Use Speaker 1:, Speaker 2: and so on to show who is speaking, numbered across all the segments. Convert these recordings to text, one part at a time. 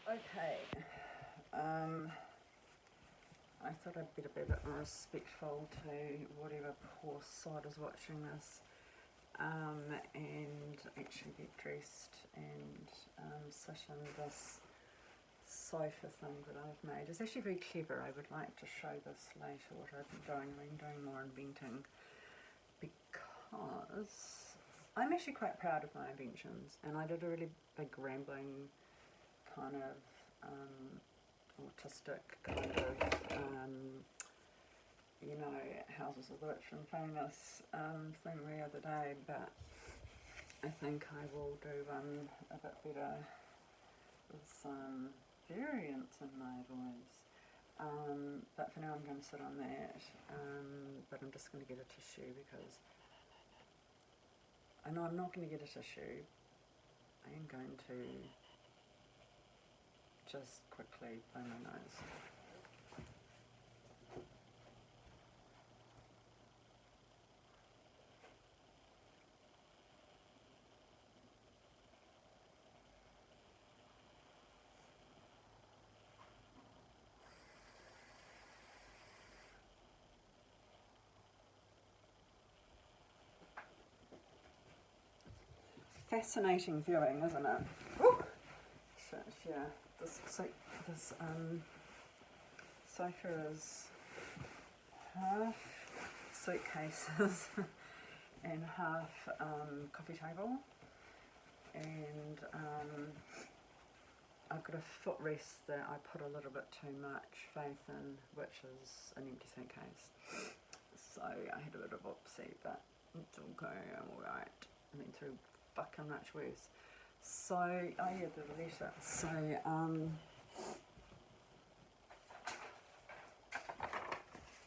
Speaker 1: Okay, um, I thought I'd better be a bit more respectful to whatever poor sod is watching this, and actually get dressed and sit in this sofa thing that I've made. It's actually very clever. I would like to show this later, what I've been doing. I've been doing more inventing because I'm actually quite proud of my inventions, and I did a really big rambling kind of autistic kind of houses of the rich and famous thing the other day, but I think I will do one a bit better with some variance in my voice. But for now I'm going to sit on that, but I'm just going to get a tissue because I know I'm not going to get a tissue. I am going to just quickly blow my nose. Fascinating viewing, isn't it? Woo! So, yeah, this sofa is half suitcases and half coffee table, and I've got a footrest that I put a little bit too much faith in, which is an empty suitcase. So I had a bit of upset, but it's okay, I'm alright. I've been through fucking much worse. So, oh yeah, the letter. So,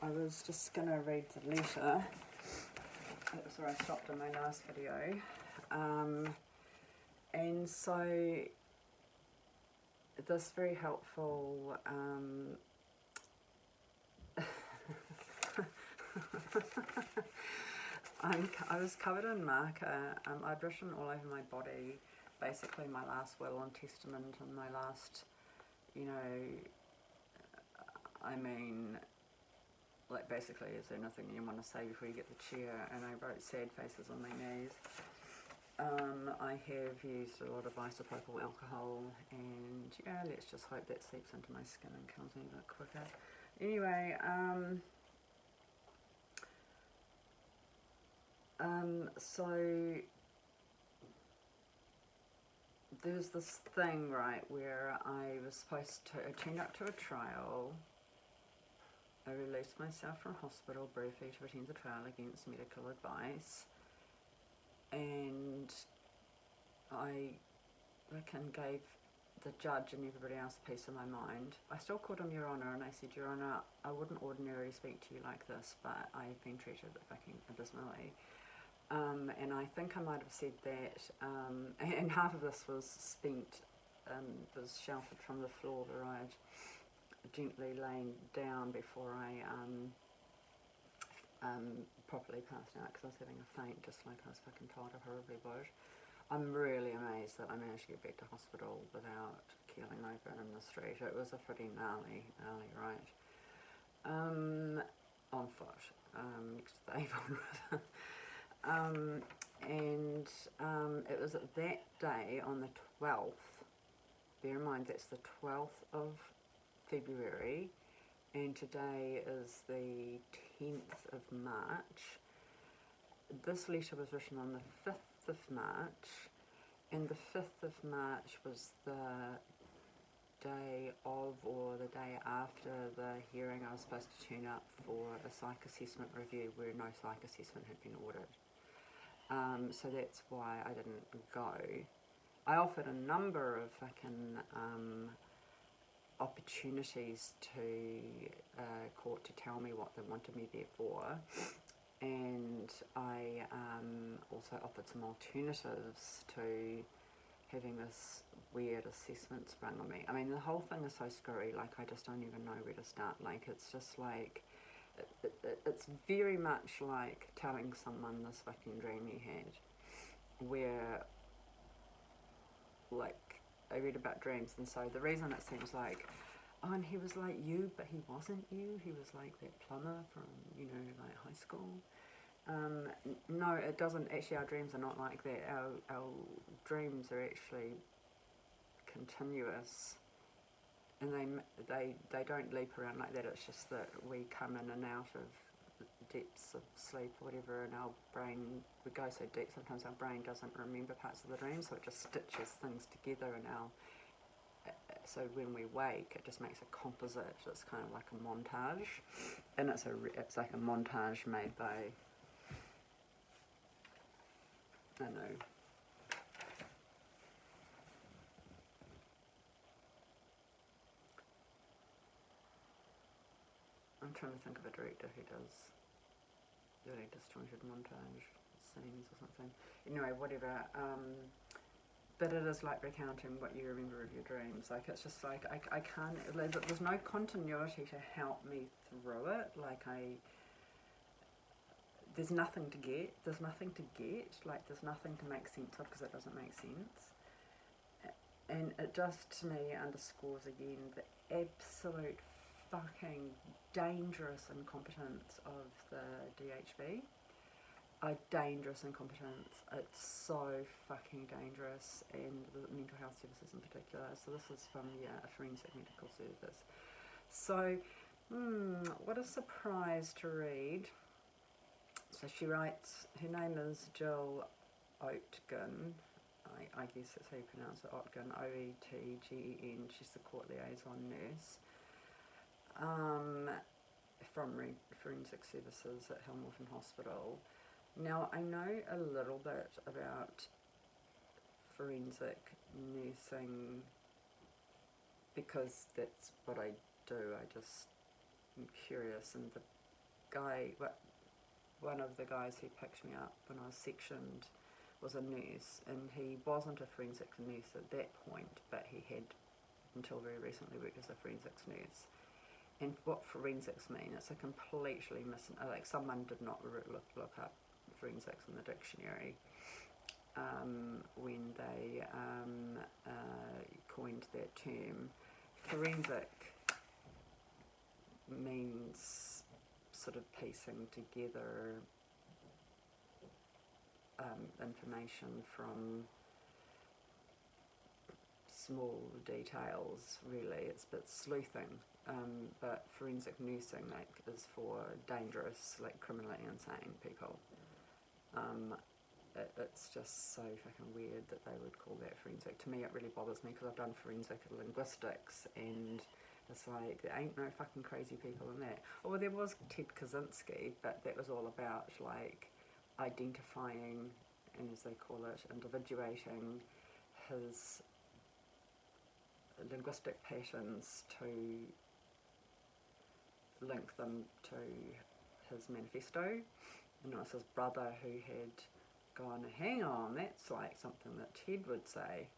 Speaker 1: I was just gonna read the letter. That was where I stopped in my last video. And so, this very helpful, I was covered in marker. I'd written all over my body, basically my last will and testament and my last, like basically, is there nothing you want to say before you get the chair? And I wrote sad faces on my knees. I have used a lot of isopropyl alcohol, and yeah, let's just hope that seeps into my skin and kills me a bit quicker. Anyway, so there's this thing, right, where I was supposed to, I turned up to a trial. I released myself from hospital briefly to attend the trial against medical advice, and I reckon gave the judge and everybody else a piece of my mind. I still called him Your Honour, and I said, Your Honour, I wouldn't ordinarily speak to you like this, but I've been treated fucking abysmally. And I think I might have said that, and half of this was spent, was sheltered from the floor where I'd gently lain down before I properly passed out because I was having a faint, just like I was fucking told I horribly would. I'm really amazed that I managed to get back to hospital without keeling over in the street. It was a pretty gnarly ride. On foot, next to the Avon River. It was that day on the 12th, bear in mind that's the 12th of February, and today is the 10th of March. This letter was written on the 5th of March, and the 5th of March was the day of or the day after the hearing. I was supposed to turn up for a psych assessment review where no psych assessment had been ordered. So that's why I didn't go. I offered a number of fucking opportunities to court to tell me what they wanted me there for, and I also offered some alternatives to having this weird assessment sprung on me. I mean, the whole thing is so screwy, like I just don't even know where to start. Like, it's just like, it's very much like telling someone this fucking dream you had, where, like, I read about dreams, and so the reason it seems like, oh, and he was like you, but he wasn't you. He was like that plumber from, like high school. No, it doesn't. Actually, our dreams are not like that. Our dreams are actually continuous, and they don't leap around like that. It's just that we come in and out of depths of sleep or whatever, and our brain, we go so deep sometimes our brain doesn't remember parts of the dream, so it just stitches things together in our, so when we wake it just makes a composite. It's kind of like a montage, and it's like a montage made by, I don't know, I'm trying to think of a director who does really disjointed montage scenes or something. Anyway, whatever. But it is like recounting what you remember of your dreams. Like, it's just like, I can't, there's no continuity to help me through it. Like, there's nothing to get. Like, there's nothing to make sense of because it doesn't make sense. And it just, to me, underscores again the absolute fucking dangerous incompetence of the DHB. A dangerous incompetence. It's so fucking dangerous, and the mental health services in particular. So this is from a forensic medical service. So, what a surprise to read. So she writes, her name is Jill Oetgen. I guess that's how you pronounce it, Oetgen, Oetgen. She's the court liaison nurse from Forensic Services at Hamilton Hospital. Now, I know a little bit about forensic nursing because that's what I do. I just am curious, and the guy, one of the guys who picked me up when I was sectioned was a nurse, and he wasn't a forensic nurse at that point, but he had until very recently worked as a forensics nurse. And what forensics mean, it's a completely like someone did not look up forensics in the dictionary when they coined that term. Forensic means sort of piecing together information from small details, really. It's a bit sleuthing, but forensic nursing is for dangerous, criminally insane people. It's just so fucking weird that they would call that forensic. To me, it really bothers me because I've done forensic linguistics, and it's like, there ain't no fucking crazy people in that. Oh, well, there was Ted Kaczynski, but that was all about identifying, and as they call it, individuating his linguistic patterns to link them to his manifesto. And it was his brother who had gone, hang on, that's like something that Ted would say,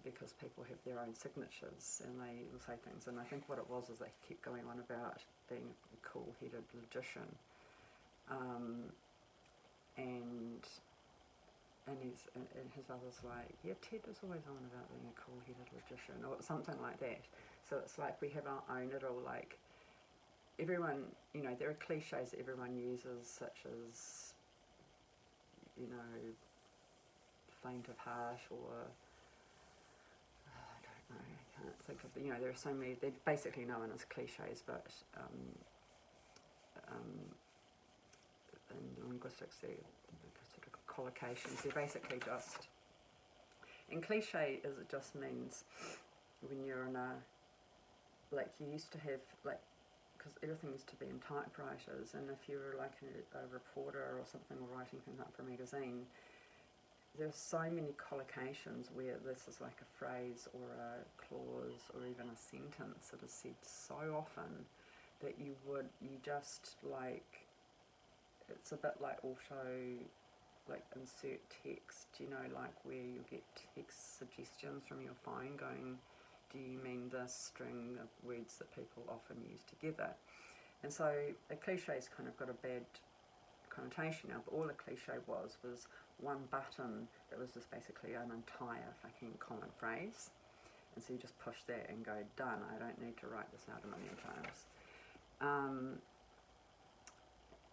Speaker 1: because people have their own signatures and they will say things. And I think what it was is they kept going on about being a cool-headed logician, and his brother's like, yeah, Ted was always on about being a cool-headed logician, or something like that. So it's like we have our own little, everyone, there are cliches that everyone uses, such as, faint of heart, or, I don't know, I can't think of, there are so many, they're basically known as cliches, but in linguistics, they're sort of collocations. They're basically just, and cliche it just means when you're in a, you used to have, because everything used to be in typewriters, and if you were a reporter or something, or writing things up for a magazine, there's so many collocations where this is like a phrase or a clause or even a sentence that is said so often that you just it's a bit like auto, insert text, where you get text suggestions from your phone going, do you mean this string of words that people often use together? And so a cliche's kind of got a bad connotation now, but all a cliche was one button that was just basically an entire fucking common phrase. And so you just push that and go, done. I don't need to write this out a million times.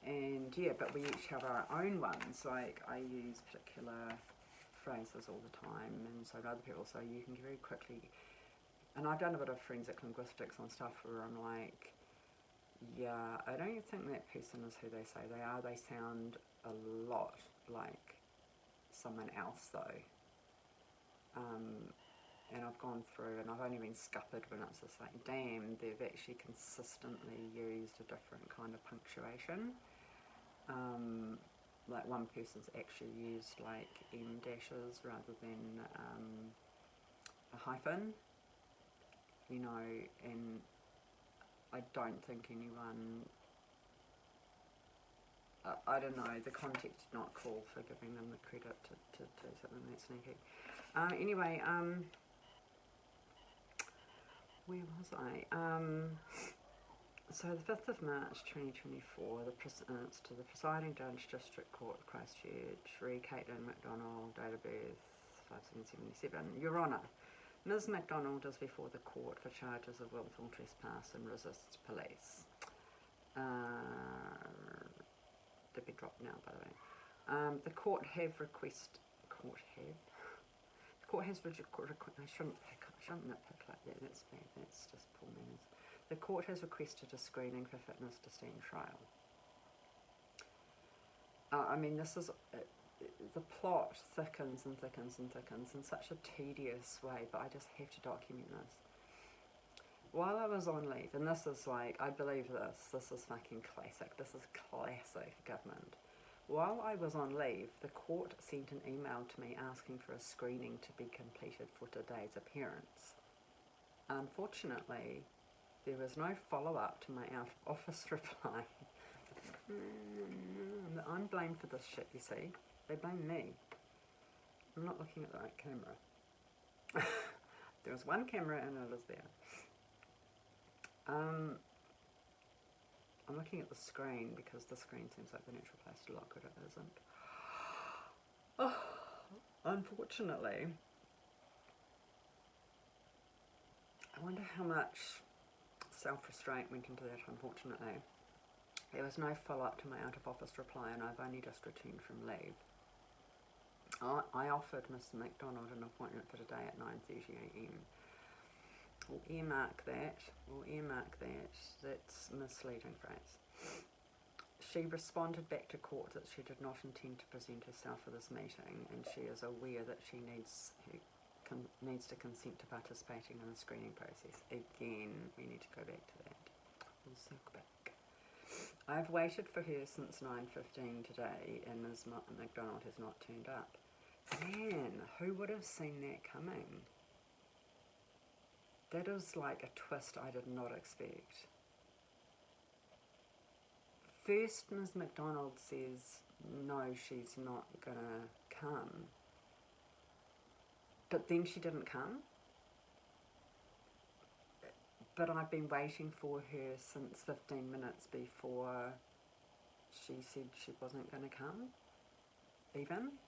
Speaker 1: And yeah, but we each have our own ones. Like I use particular phrases all the time, and so do other people. So you can very quickly, and I've done a bit of forensic linguistics on stuff where I'm like, yeah, I don't think that person is who they say they are. They sound a lot like someone else though. And I've gone through and I've only been scuppered when it's just like, damn, they've actually consistently used a different kind of punctuation. Like one person's actually used like M dashes rather than a hyphen, you know, and I don't think anyone, I don't know, the context did not call for giving them the credit to do something that sneaky. Anyway, where was I? So the 5th of March 2024, it's to the Presiding Judge, District Court, Christchurch, re Caitlin McDonald, date of birth 5777. Your Honour, Ms McDonald is before the court for charges of willful trespass and resists police. Did be dropped now, by the way. The court has I shouldn't nitpick like that, that's bad, that's just poor manners. The court has requested a screening for fitness to stand trial. I mean, this is, the plot thickens and thickens and thickens in such a tedious way, but I just have to document this. While I was on leave, and this is like, I believe this is fucking classic, this is classic government. While I was on leave, the court sent an email to me asking for a screening to be completed for today's appearance. Unfortunately, there was no follow-up to my out-of-office reply. I'm blamed for this shit, you see. They blame me. I'm not looking at the right camera. There was one camera and it was there. I'm looking at the screen because the screen seems like the natural place to look, but it isn't. Oh, unfortunately, I wonder how much self-restraint went into that, unfortunately. There was no follow-up to my out-of-office reply and I've only just returned from leave. I offered Miss McDonald an appointment for today at 9:30 AM. We'll earmark that, that's a misleading phrase. She responded back to court that she did not intend to present herself for this meeting and she is aware that she needs to consent to participating in the screening process. Again, we need to go back to that. We'll circle back. I've waited for her since 9:15 today and Ms. McDonald has not turned up. Man, who would have seen that coming? That is like a twist I did not expect. First, Ms. McDonald says, no, she's not gonna come. But then she didn't come. But I've been waiting for her since 15 minutes before she said she wasn't gonna come, even.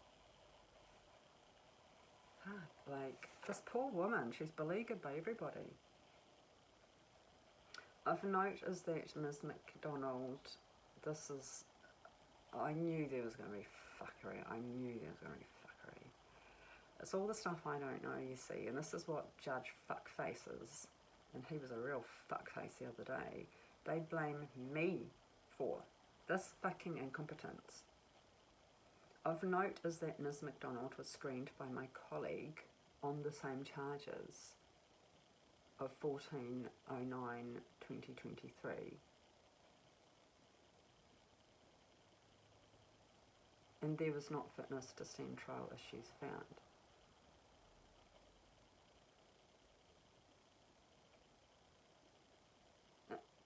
Speaker 1: Like, this poor woman, she's beleaguered by everybody. Of note is that Ms. McDonald, I knew there was going to be fuckery. It's all the stuff I don't know, you see, and this is what Judge Fuckface is, and he was a real fuckface the other day. They blame me for this fucking incompetence. Of note is that Ms. McDonald was screened by my colleague on the same charges of 14/09/2023. And there was not fitness to stand trial issues found.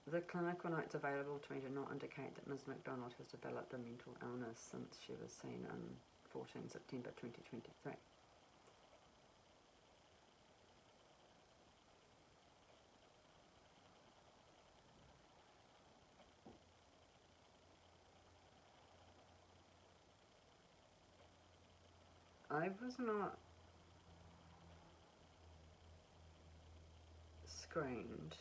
Speaker 1: The clinical notes available to me do not indicate that Ms. McDonald has developed a mental illness since she was seen on 14 September 2023. I was not screened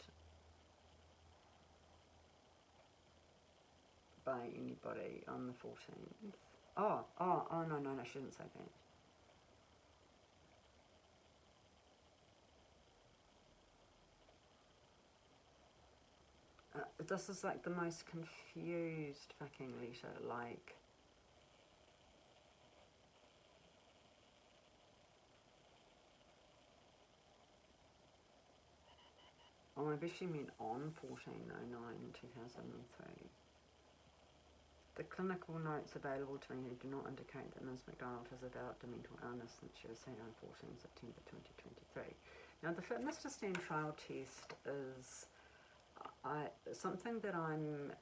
Speaker 1: by anybody on the 14th. Oh, no, I shouldn't say that. This is like the most confused fucking letter, like... Oh, maybe she meant on 14/09/2003. The clinical notes available to me do not indicate that Ms. McDonald has developed a mental illness since she was seen on 14 September 2023. Now, the fitness to stand trial test is something that I'm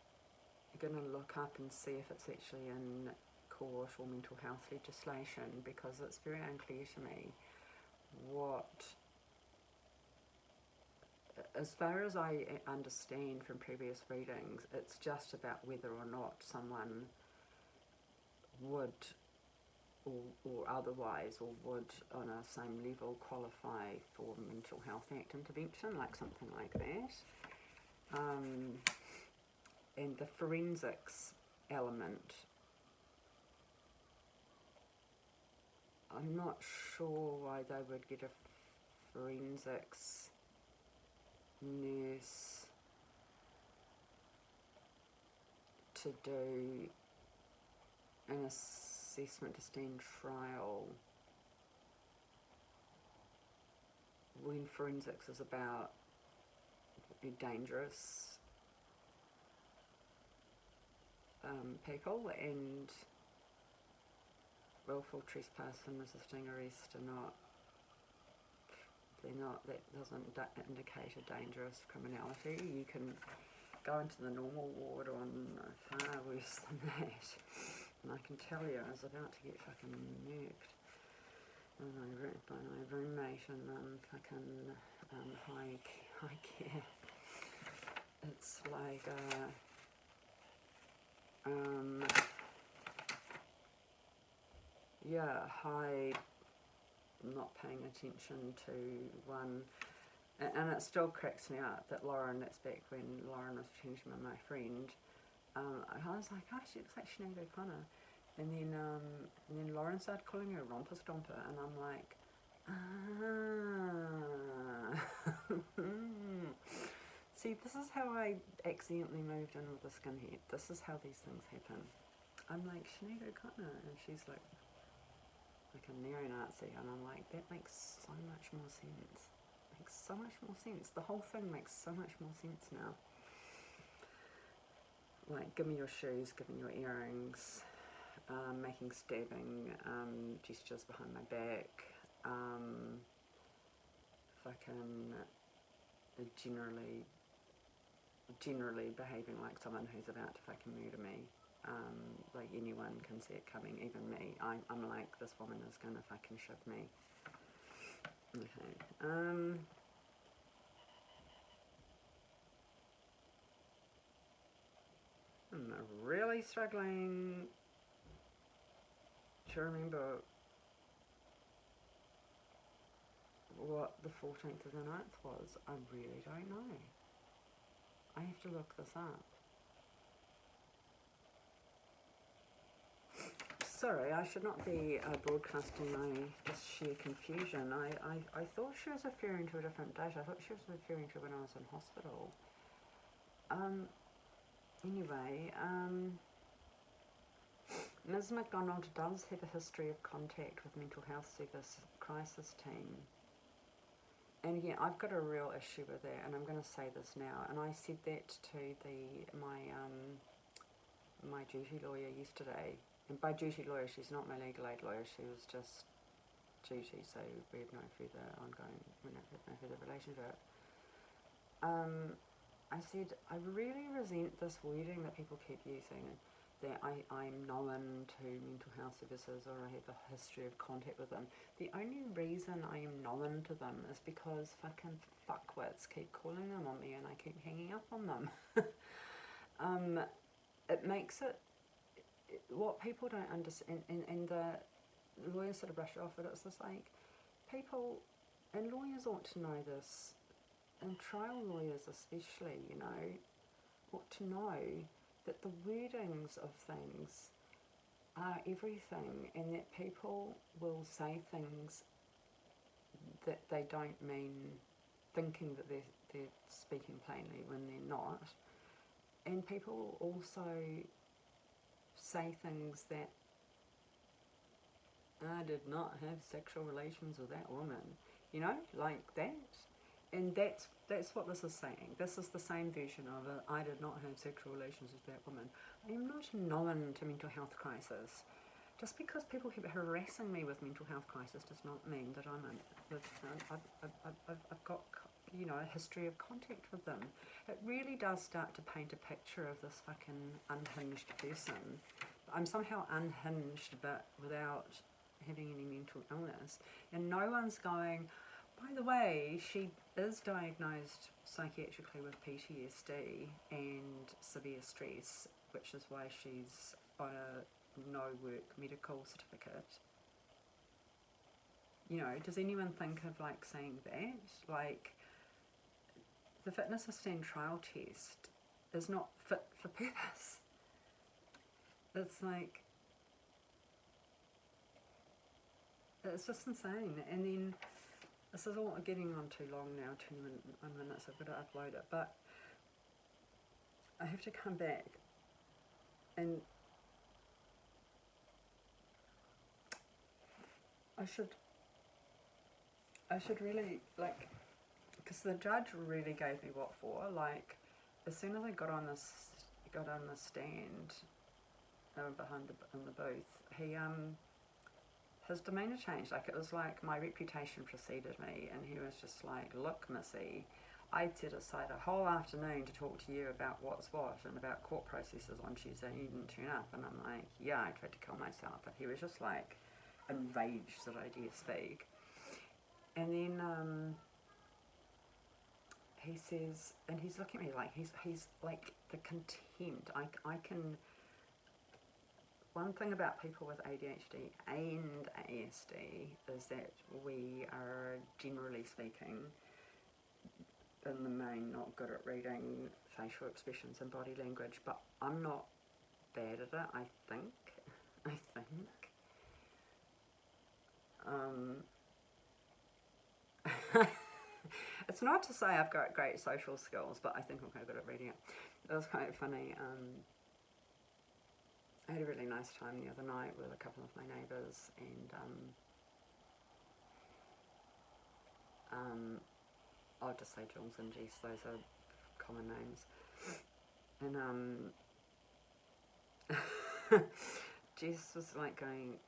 Speaker 1: going to look up and see if it's actually in court or mental health legislation, because it's very unclear to me what, as far as I understand from previous readings, it's just about whether or not someone would or otherwise, or would on a same level qualify for Mental Health Act intervention, like something like that. And the forensics element, I'm not sure why they would get a forensics nurse to do an assessment to stand trial when forensics is about dangerous people, and willful trespass and resisting arrest are not, that doesn't indicate a dangerous criminality. You can go into the normal ward on far worse than that. And I can tell you, I was about to get fucking murked by my roommate in fucking high care. It's like high, not paying attention to one, and it still cracks me up that Lauren, that's back when Lauren was pretending to be my friend, I was like, oh, she looks like Sinead O'Connor, and then Lauren started calling her Romper Stomper, and I'm like, see, this is how I accidentally moved in with a skinhead. This is how these things happen. I'm like, Sinead O'Connor, and she's like a neo-Nazi, and I'm like, that makes so much more sense. Makes so much more sense. The whole thing makes so much more sense now. Like, give me your shoes, give me your earrings, making stabbing gestures behind my back, fucking generally behaving like someone who's about to fucking murder me. Like, anyone can see it coming, even me. I'm like, this woman is gonna fucking shiv me. Okay. I'm really struggling to remember what the 14th of the 9th was. I really don't know. I have to look this up. Sorry, I should not be broadcasting my just sheer confusion. I thought she was referring to a different date. I thought she was referring to when I was in hospital. Anyway, Ms. McDonald does have a history of contact with Mental Health Service crisis team. And again, I've got a real issue with that, and I'm going to say this now. And I said that to my duty lawyer yesterday. And by duty lawyer, she's not my legal aid lawyer. She was just duty, so we have no further relation to it. I said, I really resent this wording that people keep using, that I'm known to mental health services or I have a history of contact with them. The only reason I am known to them is because fucking fuckwits keep calling them on me and I keep hanging up on them. It makes it, what people don't understand, and lawyers sort of brush it off, but it's just like, people, and lawyers ought to know this, and trial lawyers especially, you know, ought to know that the wordings of things are everything, and that people will say things that they don't mean, thinking that they're speaking plainly when they're not. And people also say things that, I did not have sexual relations with that woman, you know, like that. And that's what this is saying. This is the same version of it. I did not have sexual relations with that woman. I am not known to mental health crisis. Just because people keep harassing me with mental health crisis does not mean that I've got, you know, a history of contact with them. It really does start to paint a picture of this fucking unhinged person. I'm somehow unhinged, but without having any mental illness. And no one's going, by the way, she is diagnosed psychiatrically with PTSD and severe stress, which is why she's on a no work medical certificate. You know, does anyone think of like saying that? Like, the fitness to stand trial test is not fit for purpose. It's like, it's just insane. And then, this is all getting on too long now, 20 minutes, I've got to upload it, but I have to come back and I should really, like, because the judge really gave me what for. Like, as soon as I got on the stand behind in the booth, his demeanour changed. Like, it was like my reputation preceded me, and he was just like, look, Missy, I'd set aside a whole afternoon to talk to you about what's what and about court processes on Tuesday, and you didn't turn up. And I'm like, yeah, I tried to kill myself. But he was just like enraged that I dare speak. And then he says, and he's looking at me like, he's like, the contempt. I can, one thing about people with ADHD and ASD is that we are, generally speaking, in the main, not good at reading facial expressions and body language, but I'm not bad at it, I think. It's not to say I've got great social skills, but I think I'm quite good at reading it. It was quite funny. I had a really nice time the other night with a couple of my neighbours, and I'll just say Jules and Jess, those are common names. And Jess was like going,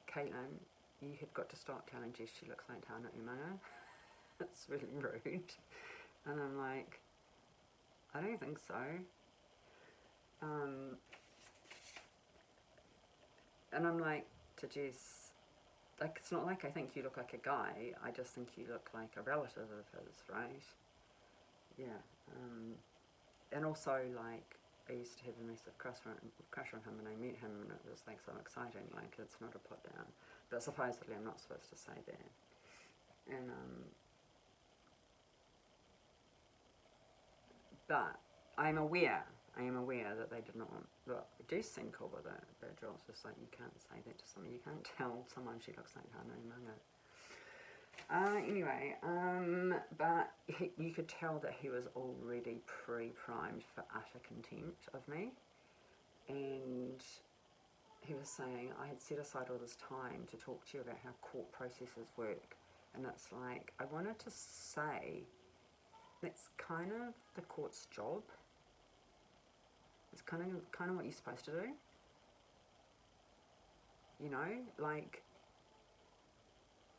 Speaker 1: Caitlin, you have got to stop telling Jess she looks like Tana Umaga. It's really rude. And I'm like, I don't think so. And I'm like to Jess, like, it's not like I think you look like a guy, I just think you look like a relative of his, right? Yeah. And also, like, I used to have a massive crush on him, and I met him, and it was like so exciting. Like, it's not a put down, but supposedly I'm not supposed to say that. And but I'm aware that they did not want. Look, it does seem cool with it, but Joel's just like, you can't say that to someone. You can't tell someone she looks like Hana Manga. Anyway, but you could tell that he was already pre-primed for utter contempt of me, and he was saying, I had set aside all this time to talk to you about how court processes work, and it's like, I wanted to say, that's kind of the court's job. It's kind of what you're supposed to do. You know, like,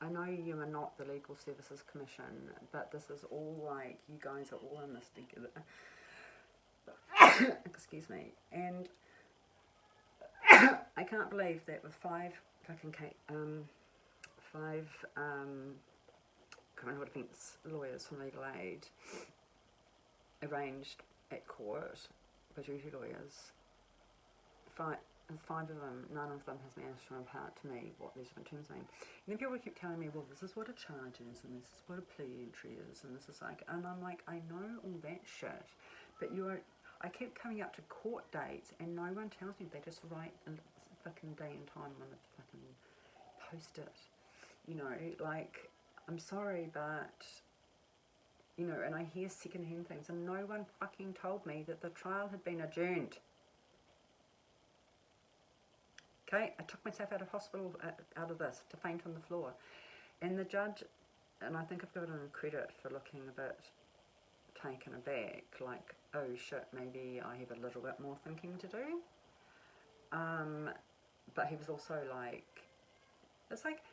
Speaker 1: I know you are not the Legal Services Commission, but this is all like, you guys are all in this together. Excuse me. And I can't believe that with five criminal defence lawyers from legal aid arranged at court by duty lawyers, There's 5 of them, none of them has managed to impart to me what these different terms mean. And then people keep telling me, well, this is what a charge is, and this is what a plea entry is, and this is like, and I'm like, I know all that shit, but I keep coming up to court dates, and no one tells me. They just write a fucking day and time on the fucking post-it, you know, like, I'm sorry, but, you know, and I hear second-hand things, and no one fucking told me that the trial had been adjourned. Okay, I took myself out of hospital, out of this, to faint on the floor. And the judge, and I think I've given him credit for looking a bit taken aback, like, oh shit, maybe I have a little bit more thinking to do. But he was also like, it's like,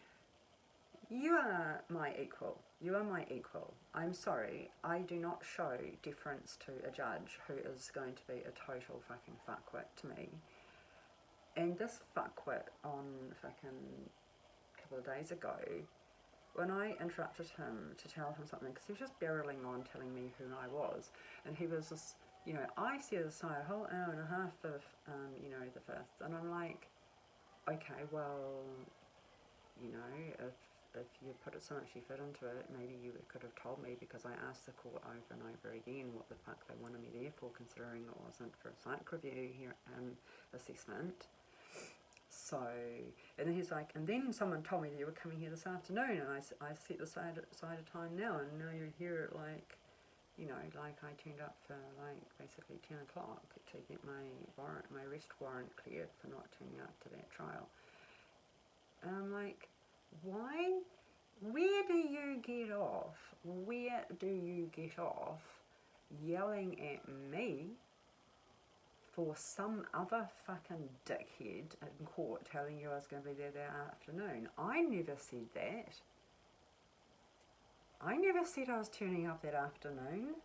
Speaker 1: you are my equal. You are my equal. I'm sorry, I do not show deference to a judge who is going to be a total fucking fuckwit to me. And this fuckwit on fucking a couple of days ago, when I interrupted him to tell him something, because he was just barreling on telling me who I was, and he was just, you know, I set aside a whole hour and a half of, you know, the 5th, and I'm like, okay, well, you know, if you put so much effort into it, maybe you could have told me, because I asked the court over and over again what the fuck they wanted me there for, considering it wasn't for a psych review here, assessment. So, and then he's like, and then someone told me that you were coming here this afternoon, and I set aside a time now, and now you're here at like, you know, like I turned up for like basically 10 o'clock to get my arrest warrant cleared for not turning up to that trial. And I'm like, why? Where do you get off? Where do you get off yelling at me for some other fucking dickhead in court telling you I was going to be there that afternoon? I never said that. I never said I was turning up that afternoon.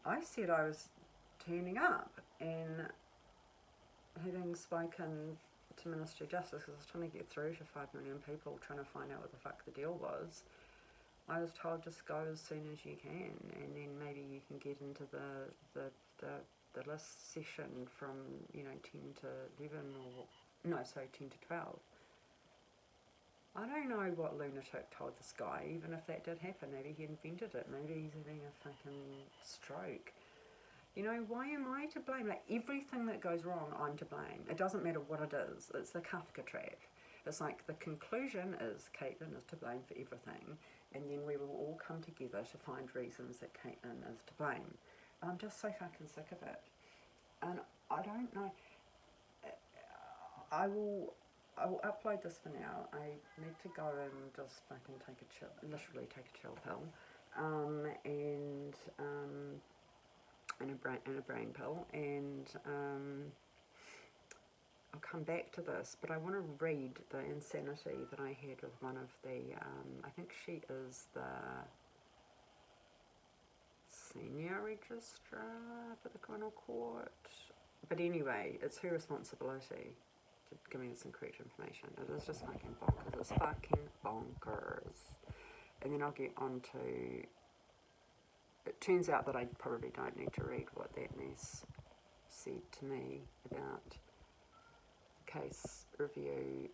Speaker 1: I said I was turning up, and having spoken to Ministry of Justice, because I was trying to get through to 5 million people trying to find out what the fuck the deal was, I was told just go as soon as you can, and then maybe you can get into the list session from, you know, 10 to 11 or, no, sorry, 10 to 12. I don't know what lunatic told this guy, even if that did happen. Maybe he invented it. Maybe he's having a fucking stroke. You know, why am I to blame? Like, everything that goes wrong, I'm to blame. It doesn't matter what it is. It's the Kafka trap. It's like the conclusion is Caitlin is to blame for everything, and then we will all come together to find reasons that Caitlin is to blame. I'm just so fucking sick of it. And I don't know. I will upload this for now. I need to go and just fucking literally take a chill pill, and a brain pill, and I'll come back to this. But I want to read the insanity that I had with one of the. I think she is the senior registrar for the criminal court. But anyway, it's her responsibility to give me some correct information. It is just fucking bonkers. It's fucking bonkers. And then I'll get on to... It turns out that I probably don't need to read what that mess said to me about case review.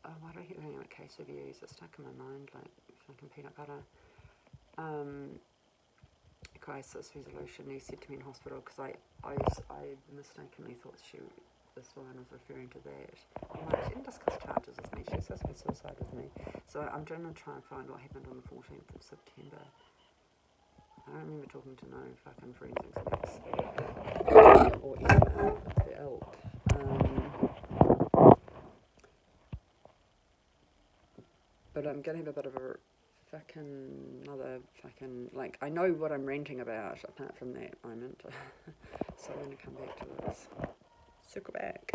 Speaker 1: Oh, why do I keep thinking about case reviews? It's stuck in my mind like fucking peanut butter. Crisis resolution, he said to me in hospital, because I mistakenly thought this woman was referring to that. I'm like, she didn't discuss charges with me, she discussed suicide with me. So I'm going to try and find what happened on the 14th of September. I don't remember talking to no fucking forensics expert or anyone of the ilk. But I'm going to have a bit of a another fucking, like, I know what I'm ranting about apart from that moment. So I'm going to come back to this. Circle back.